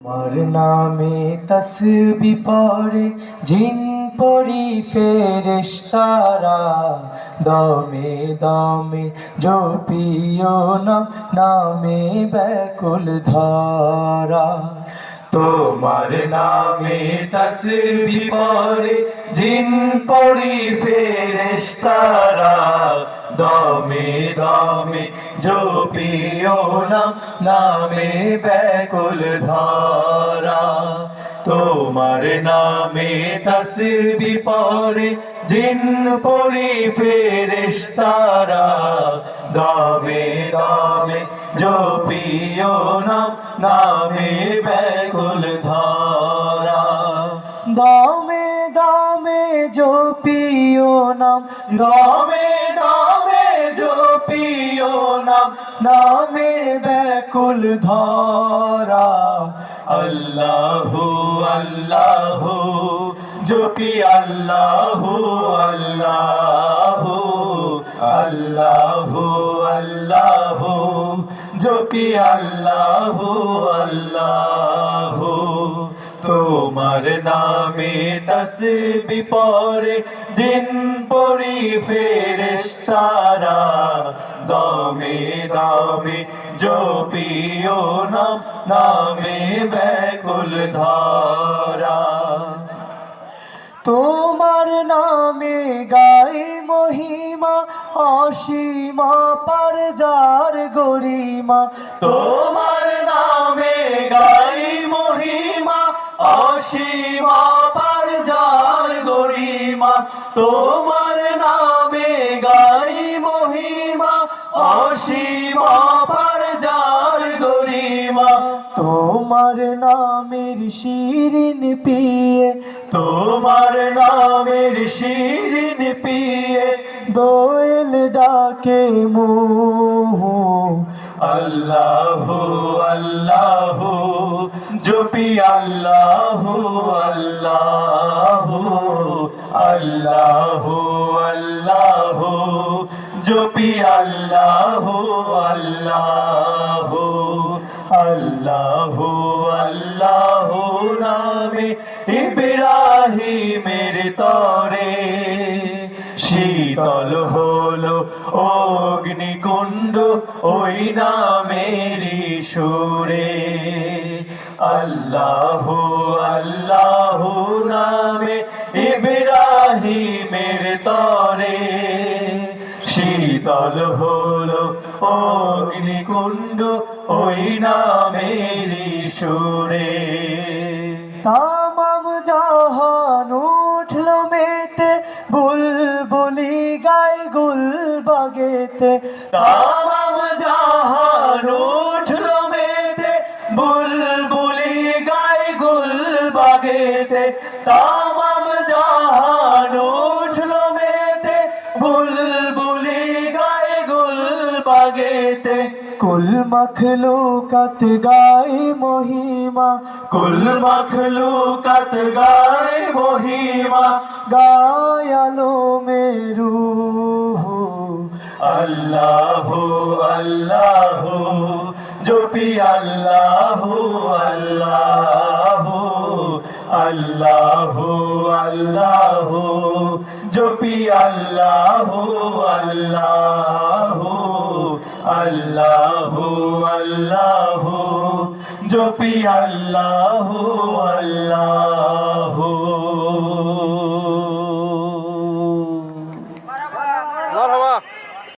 তোমার নামে তসবিহ পড়ে জিন পরি ফেরেশতারা, দমে দমে জপিও নাম, নামে ব্যাকুল ধরা। তোমার নামে তসবিহ পড়ে জিন পরি ফেরেশতারা, দমে দমে জপিও নাম, নামে ব্যাকুল ধরা। তোমার নামে তসবিহ পড়ে জিন পরি ফেরেশতারা, দমে দমে জপিও নাম, নামে ব্যাকুল ধরা। দমে দমে জপিও নাম, দমে দমে জপিও নাম, নামে ব্যাকুল ধরা। আল্লাহু আল্লাহু জপি আল্লাহু আল্লাহু, আল্লাহু আল্লাহু জপি আল্লাহু আল্লাহু। তোমার নামে তসবিহ পড়ে জিন পরি ফেরেশতারা, দমে দমে জপিও নাম, নামে ব্যাকুল ধরা। তোমার নামে গাই মহিমা, অসীমা পার যার গরিমা। তোমার নামে গাই মহিমা, অসীমা পার যার গরিমা। তোমার নামে গাই মহিমা, অসীমা পার যার গরিমা। তোমার নামের শিরিন পিয়ে, তোমার নামের শিরিন পিয়ে দোয়েল ডাকে মুহ। আল্লাহু আল্লাহু জপি আল্লাহু আল্লাহু, আল্লাহু আল্লাহু জপি আল্লাহু আল্লাহু। আল্লাহু আল্লাহু নামে ইব্রাহিমের তরে শীতল হলো অগ্নিকুণ্ড, ওই নামেরই সুরে। আল্লাহু আল্লাহু নামে ইব্রাহিমের তরে শীতল হলো অগ্নিকুণ্ড, ওই নামেরই সুরে। তামাম জাহান উঠল মেতে, বুলবুলি গায় গুল বাগেতে। তামাম জাহান উঠল মেতে, বুলবুলি গায় গুল বাগেতে। তামাম জাহান উঠল মেতে, বুলবুলি গায় গুল বাগেতে। কুল মখলুকাত গায় মহিমা, কুল মখলুকাত গায় মহিমা, গায়ালো মেরু। আল্লাহু আল্লাহু জপি আল্লাহু আল্লাহু, আল্লাহু আল্লাহু জপি আল্লাহু আল্লাহু, আল্লাহু আল্লাহু জপি আল্লাহু আল্লাহু।